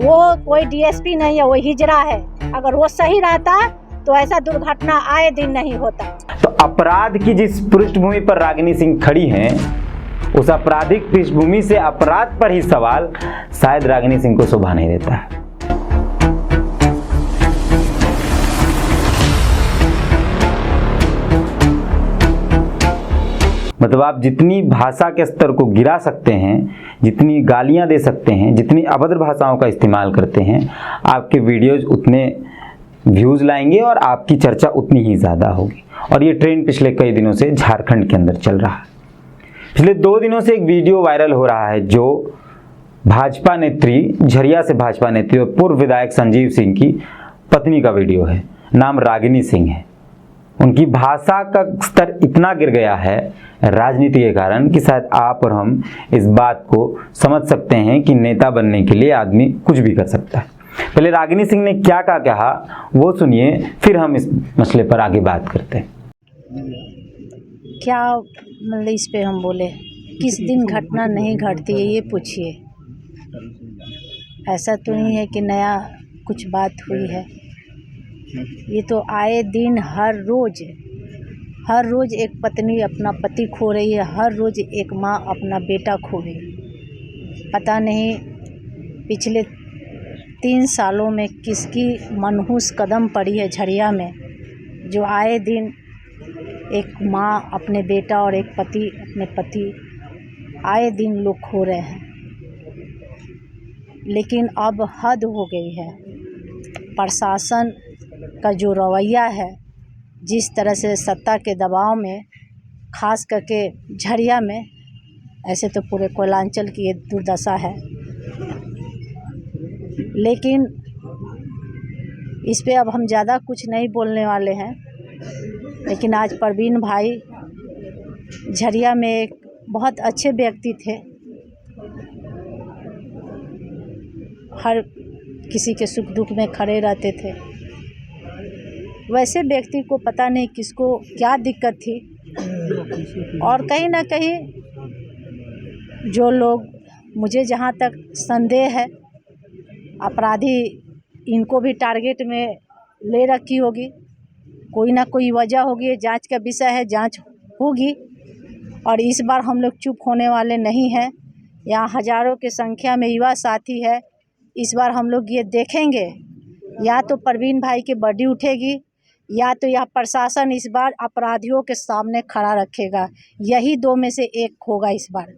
वो कोई डीएसपी नहीं है, वो हिजड़ा है। अगर वो सही रहता तो ऐसा दुर्घटना आए दिन नहीं होता। तो अपराध की जिस पृष्ठभूमि पर रागिनी सिंह खड़ी हैं, उस आपराधिक पृष्ठभूमि से अपराध पर ही सवाल शायद रागिनी सिंह को शोभा नहीं देता है। मतलब आप जितनी भाषा के स्तर को गिरा सकते हैं, जितनी गालियां दे सकते हैं, जितनी अभद्र भाषाओं का इस्तेमाल करते हैं, आपके वीडियोज उतने व्यूज़ लाएंगे और आपकी चर्चा उतनी ही ज़्यादा होगी। और ये ट्रेंड पिछले कई दिनों से झारखंड के अंदर चल रहा है। पिछले 2 दिनों से एक वीडियो वायरल हो रहा है जो भाजपा नेत्री, झरिया से भाजपा नेत्री और पूर्व विधायक संजीव सिंह की पत्नी का वीडियो है। नाम रागिनी सिंह है। उनकी भाषा का स्तर इतना गिर गया है राजनीति के कारण कि शायद आप और हम इस बात को समझ सकते हैं कि नेता बनने के लिए आदमी कुछ भी कर सकता है। पहले रागिनी सिंह ने क्या कहा वो सुनिए, फिर हम इस मसले पर आगे बात करते हैं। क्या मतलब इस पे हम बोले, किस दिन घटना नहीं घटती है ये पूछिए। ऐसा तो नहीं है कि नया कुछ बात हुई है। ये तो आए दिन हर रोज़ एक पत्नी अपना पति खो रही है, हर रोज़ एक माँ अपना बेटा खो रही। पता नहीं पिछले 3 सालों में किसकी मनहूस कदम पड़ी है झरिया में, जो आए दिन एक माँ अपने बेटा और एक पति अपने पति आए दिन लोग खो रहे हैं। लेकिन अब हद हो गई है। प्रशासन का जो रवैया है, जिस तरह से सत्ता के दबाव में, खास करके झरिया में, ऐसे तो पूरे कोयलांचल की ये दुर्दशा है। लेकिन इस पे अब हम ज़्यादा कुछ नहीं बोलने वाले हैं। लेकिन आज परवीन भाई झरिया में एक बहुत अच्छे व्यक्ति थे। हर किसी के सुख दुख में खड़े रहते थे। वैसे व्यक्ति को पता नहीं किसको क्या दिक्कत थी, और कहीं ना कहीं जो लोग, मुझे जहाँ तक संदेह है, अपराधी इनको भी टारगेट में ले रखी होगी। कोई ना कोई वजह होगी, जांच का विषय है, जांच होगी। और इस बार हम लोग चुप होने वाले नहीं हैं। यहाँ हज़ारों की संख्या में युवा साथी है। इस बार हम लोग ये देखेंगे, या तो परवीन भाई की बॉडी उठेगी, या तो यह प्रशासन इस बार अपराधियों के सामने खड़ा रखेगा। यही 2 में से एक होगा इस बार।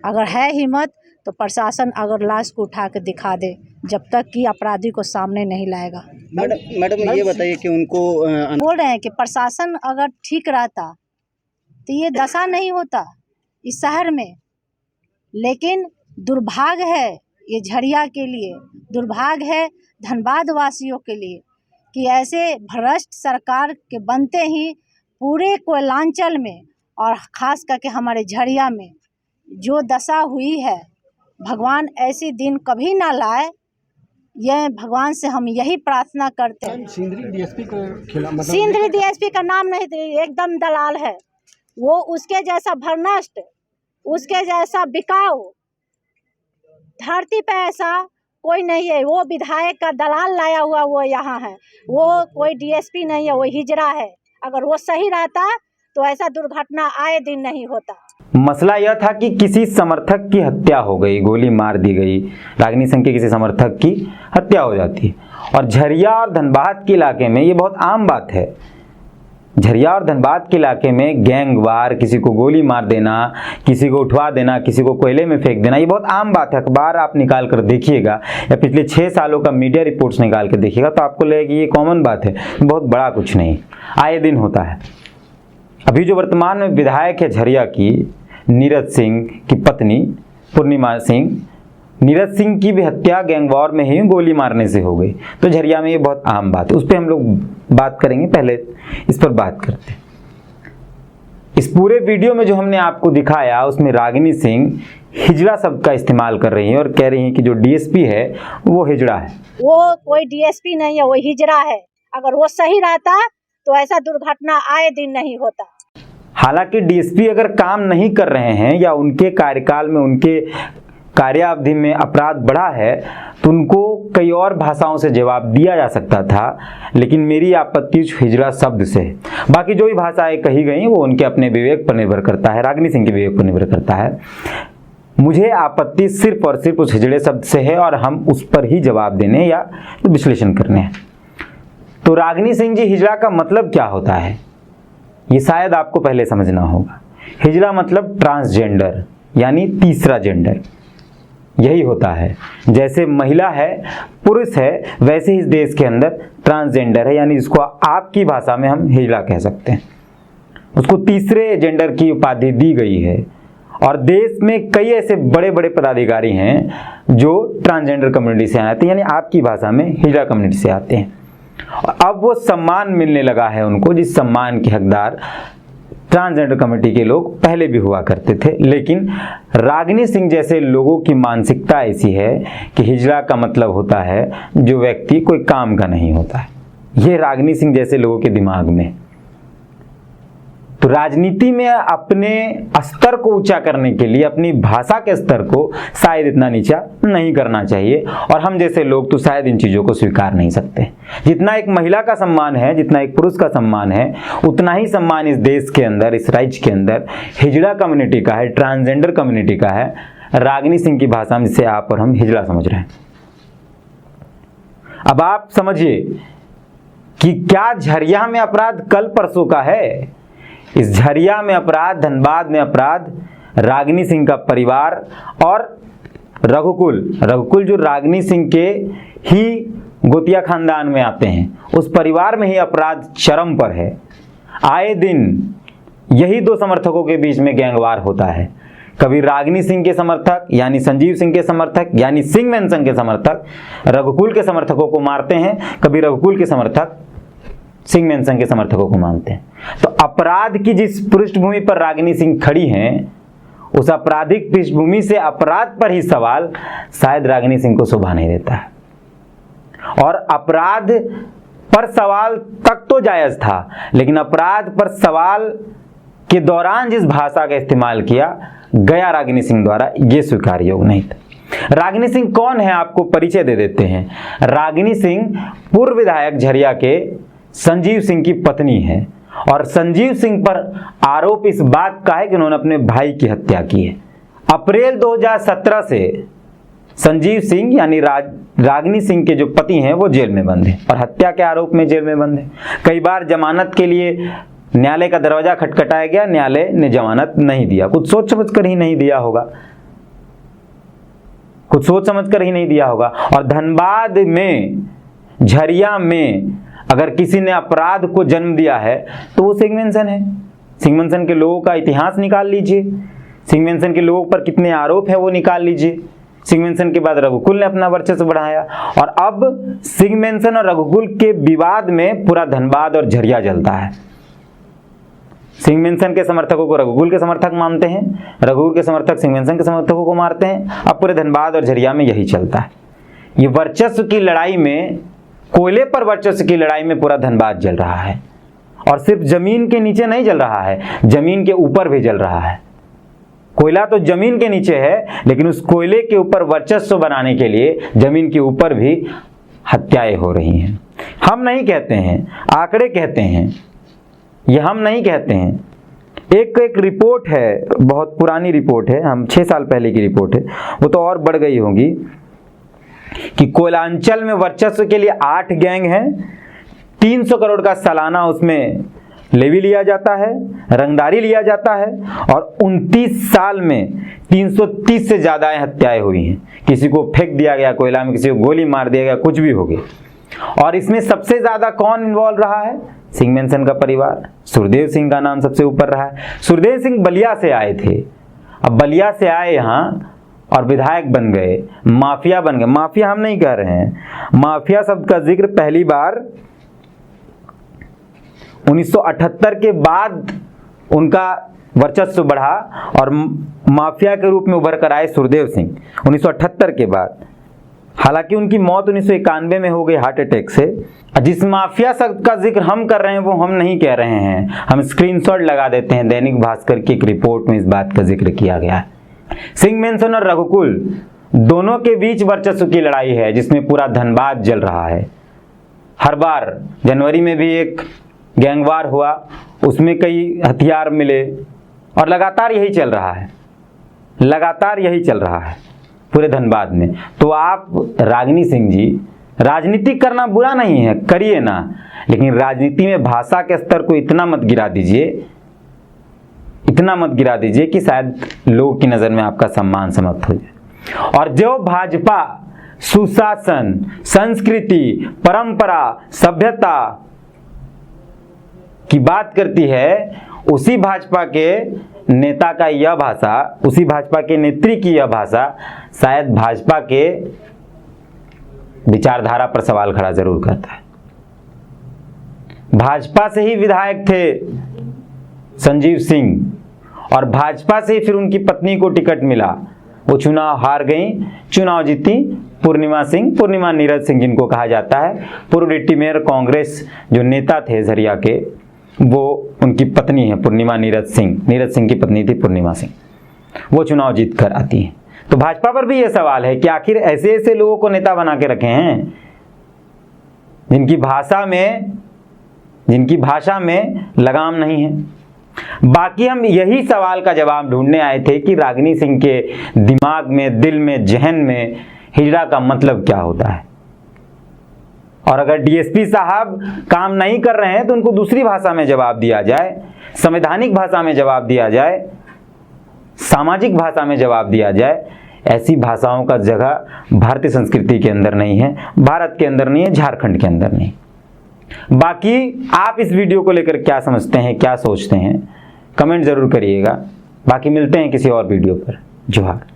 अगर है हिम्मत तो प्रशासन अगर लाश को उठा के दिखा दे, जब तक कि अपराधी को सामने नहीं लाएगा। मैडम ये बताइए कि उनको बोल रहे हैं कि प्रशासन अगर ठीक रहता तो ये दशा नहीं होता इस शहर में। लेकिन दुर्भाग्य है ये झरिया के लिए, दुर्भाग्य है धनबाद वासियों के लिए कि ऐसे भ्रष्ट सरकार के बनते ही पूरे कोयलांचल में और ख़ास करके हमारे झरिया में जो दशा हुई है, भगवान ऐसी दिन कभी ना लाए। यह भगवान से हम यही प्रार्थना करते हैं। सिंदरी डीएसपी को खिलाफ, सिंदरी डीएसपी का नाम नहीं, एकदम दलाल है वो। उसके जैसा भ्रष्ट, उसके जैसा बिकाऊ धरती पे ऐसा कोई नहीं है। वो विधायक का दलाल लाया हुआ वो यहाँ है। वो कोई डीएसपी नहीं है, वो हिजड़ा है। अगर वो सही रहता तो ऐसा दुर्घटना आए दिन नहीं होता। मसला यह था कि किसी समर्थक की हत्या हो गई, गोली मार दी गई, रागिनी सिंह के किसी समर्थक की हत्या हो जाती है। और झरिया और धनबाद के इलाके में ये बहुत आम बात है। झरिया और धनबाद के इलाके में गैंगवार, किसी को गोली मार देना, किसी को उठवा देना, किसी को कोयले में फेंक देना, ये बहुत आम बात है। अखबार आप निकाल कर देखिएगा या पिछले 6 सालों का मीडिया रिपोर्ट्स निकाल कर देखिएगा तो आपको लगेगा कि ये कॉमन बात है, बहुत बड़ा कुछ नहीं, आए दिन होता है। अभी जो वर्तमान में विधायक है झरिया की, नीरज सिंह की पत्नी पूर्णिमा सिंह, नीरज सिंह की भी हत्या गैंगवॉर में ही गोली मारने से हो गई। तो झरिया में ये बहुत आम बात है, उस पर हम लोग बात करेंगे। पहले इस पर बात करते हैं। इस पूरे वीडियो में जो हमने आपको दिखाया उसमें रागिनी सिंह हिजड़ा शब्द का इस्तेमाल कर रही हैं और कह रही हैं कि जो डीएसपी है वो हिजड़ा है। वो कोई डीएसपी नहीं है, वो हिजड़ा है। अगर वो सही रहता तो ऐसा दुर्घटना आए दिन नहीं होता। हालांकि डीएसपी अगर काम नहीं कर रहे हैं या उनके कार्यकाल में उनके कार्यावधि में अपराध बढ़ा है तो उनको कई और भाषाओं से जवाब दिया जा सकता था, लेकिन मेरी आपत्ति हिजड़ा शब्द से है। बाकी जो भी भाषाएं कही गई वो उनके अपने विवेक पर निर्भर करता है, रागिनी सिंह के विवेक पर निर्भर करता है। मुझे आपत्ति सिर्फ और सिर्फ उस हिजड़े शब्द से है और हम उस पर ही जवाब देने या विश्लेषण करने हैं। तो रागिनी सिंह जी, हिजड़ा का मतलब क्या होता है ये शायद आपको पहले समझना होगा। हिजड़ा मतलब ट्रांसजेंडर, यानी तीसरा जेंडर, यही होता है। जैसे महिला है, पुरुष है, वैसे ही इस देश के अंदर ट्रांसजेंडर है, यानी जिसको आपकी भाषा में हम हिजड़ा कह सकते हैं। उसको तीसरे जेंडर की उपाधि दी गई है और देश में कई ऐसे बड़े बड़े पदाधिकारी हैं जो ट्रांसजेंडर कम्युनिटी से आते हैं, यानी आपकी भाषा में हिजड़ा कम्युनिटी से आते हैं। अब वो सम्मान मिलने लगा है उनको, जिस सम्मान के हकदार ट्रांसजेंडर कम्युनिटी के लोग पहले भी हुआ करते थे। लेकिन रागिनी सिंह जैसे लोगों की मानसिकता ऐसी है कि हिजड़ा का मतलब होता है जो व्यक्ति कोई काम का नहीं होता है। ये रागिनी सिंह जैसे लोगों के दिमाग में। तो राजनीति में अपने स्तर को ऊंचा करने के लिए अपनी भाषा के स्तर को शायद इतना नीचा नहीं करना चाहिए, और हम जैसे लोग तो शायद इन चीज़ों को स्वीकार नहीं सकते। जितना एक महिला का सम्मान है, जितना एक पुरुष का सम्मान है, उतना ही सम्मान इस देश के अंदर, इस राज्य के अंदर हिजड़ा कम्युनिटी का है, ट्रांसजेंडर कम्युनिटी का है। रागिनी सिंह की भाषा में जिसे आप और हम हिजड़ा समझ रहे हैं। अब आप समझिए कि क्या झरिया में अपराध कल परसों का है। इस झरिया में अपराध, धनबाद में अपराध, रागिनी सिंह का परिवार और रघुकुल जो रागिनी सिंह के ही गोतिया खानदान में आते हैं, उस परिवार में ही अपराध चरम पर है। आए दिन यही दो समर्थकों के बीच में गैंगवार होता है। कभी रागिनी सिंह के समर्थक यानी संजीव सिंह के समर्थक यानी सिंह मेंशन के समर्थक रघुकुल के समर्थकों को मारते हैं, कभी रघुकुल के समर्थक सिंह मेंशन के समर्थकों को मानते हैं। तो अपराध की जिस पृष्ठभूमि पर रागिनी सिंह खड़ी हैं, उस आपराधिक पृष्ठभूमि से अपराध पर ही सवाल शायद रागिनी सिंह को शोभा नहीं देता है। और अपराध पर सवाल तक तो जायज था, लेकिन अपराध पर सवाल के दौरान जिस भाषा का इस्तेमाल किया गया रागिनी सिंह द्वारा, ये स्वीकार्य योग्य नहीं था। रागिनी सिंह कौन है, आपको परिचय दे देते हैं। रागिनी सिंह पूर्व विधायक झरिया के संजीव सिंह की पत्नी है, और संजीव सिंह पर आरोप इस बात का है कि उन्होंने अपने भाई की हत्या की है। अप्रैल 2017 से संजीव सिंह यानी रागिनी सिंह के जो पति हैं वो जेल में बंद हैं और हत्या के आरोप में जेल में बंद हैं। कई बार जमानत के लिए न्यायालय का दरवाजा खटखटाया गया, न्यायालय ने जमानत नहीं दिया। कुछ सोच समझ कर ही नहीं दिया होगा, कुछ सोच समझ कर ही नहीं दिया होगा। और धनबाद में, झरिया में अगर किसी ने अपराध को जन्म दिया है तो वो सिंह मेंशन है। सिंह मेंशन के लोगों का इतिहास निकाल लीजिए, सिंह मेंशन के लोगों पर कितने आरोप है वो निकाल लीजिए। सिंह मेंशन के बाद रघुकुल ने अपना वर्चस्व बढ़ाया, और अब सिंह मेंशन और रघुकुल के विवाद में पूरा धनबाद और झरिया जलता है। सिंह मेंशन के समर्थकों को रघुकुल के समर्थक मानते हैं, रघुकुल के समर्थक सिंह मेंशन के समर्थकों को मारते हैं। अब पूरे धनबाद और झरिया में यही चलता है। ये वर्चस्व की लड़ाई में, कोयले पर वर्चस्व की लड़ाई में पूरा धनबाद जल रहा है, और सिर्फ जमीन के नीचे नहीं जल रहा है, जमीन के ऊपर भी जल रहा है। कोयला तो जमीन के नीचे है, लेकिन उस कोयले के ऊपर वर्चस्व बनाने के लिए जमीन के ऊपर भी हत्याएं हो रही हैं। हम नहीं कहते हैं, आंकड़े कहते हैं, ये हम नहीं कहते हैं। एक रिपोर्ट है, बहुत पुरानी रिपोर्ट है, हम 6 साल पहले की रिपोर्ट है, वो तो और बढ़ गई होगी, कि कोयलांचल में वर्चस्व के लिए 8 गैंग हैं, 300 करोड़ का सालाना उसमें लेवी लिया जाता है, रंगदारी लिया जाता है, और 29 साल में 330 से ज़्यादा हत्याएं हुई हैं। किसी को फेंक दिया गया कोयला में, किसी को गोली मार दिया गया, कुछ भी हो गया। और इसमें सबसे ज़्यादा कौन इन्वॉल्व रहा है? सिंह मेंशन का परिवार। सुरदेव सिंह का नाम सबसे ऊपर रहा है। सुरदेव सिंह बलिया से आए थे, अब बलिया से आए यहाँ और विधायक बन गए, माफिया बन गए। माफिया हम नहीं कह रहे हैं, माफिया शब्द का जिक्र पहली बार 1978 के बाद उनका वर्चस्व बढ़ा और माफिया के रूप में उभर कर आए सुरदेव सिंह 1978 के बाद। हालांकि उनकी मौत 1991 में हो गई हार्ट अटैक से। जिस माफिया शब्द का जिक्र हम कर रहे हैं वो हम नहीं कह रहे हैं, हम स्क्रीनशॉट लगा देते हैं। दैनिक भास्कर की एक रिपोर्ट में इस बात का जिक्र किया गया है। सिंह मेंशन और रघुकुल दोनों के बीच वर्चस्व की लड़ाई है, जिसमें पूरा धनबाद जल रहा है। हर बार जनवरी में भी एक गैंगवार हुआ, उसमें कई हथियार मिले और लगातार यही चल रहा है, लगातार यही चल रहा है पूरे धनबाद में। तो आप रागिनी सिंह जी, राजनीति करना बुरा नहीं है, करिए ना, लेकिन राजनीति में भाषा के स्तर को इतना मत गिरा दीजिए, इतना मत गिरा दीजिए कि शायद लोगों की नज़र में आपका सम्मान समाप्त हो जाए। और जो भाजपा सुशासन, संस्कृति, परंपरा, सभ्यता की बात करती है, उसी भाजपा के नेता का यह भाषा, उसी भाजपा के नेत्री की यह भाषा शायद भाजपा के विचारधारा पर सवाल खड़ा जरूर करता है। भाजपा से ही विधायक थे संजीव सिंह और भाजपा से ही फिर उनकी पत्नी को टिकट मिला, वो चुनाव हार गई, चुनाव जीती पूर्णिमा सिंह, पूर्णिमा नीरज सिंह जिनको कहा जाता है। पूर्व डिप्टी मेयर कांग्रेस जो नेता थे झरिया के, वो उनकी पत्नी है पूर्णिमा नीरज सिंह, नीरज सिंह की पत्नी थी पूर्णिमा सिंह, वो चुनाव जीत कर आती हैं। तो भाजपा पर भी ये सवाल है कि आखिर ऐसे ऐसे लोगों को नेता बना के रखे हैं जिनकी भाषा में लगाम नहीं है। बाकी हम यही सवाल का जवाब ढूंढने आए थे कि रागिनी सिंह के दिमाग में, दिल में, जहन में हिजड़ा का मतलब क्या होता है। और अगर डीएसपी साहब काम नहीं कर रहे हैं तो उनको दूसरी भाषा में जवाब दिया जाए, संवैधानिक भाषा में जवाब दिया जाए, सामाजिक भाषा में जवाब दिया जाए। ऐसी भाषाओं का जगह भारतीय संस्कृति के अंदर नहीं है, भारत के अंदर नहीं है, झारखंड के अंदर नहीं। बाकी आप इस वीडियो को लेकर क्या समझते हैं, क्या सोचते हैं, कमेंट जरूर करिएगा। बाकी मिलते हैं किसी और वीडियो पर। जोहार।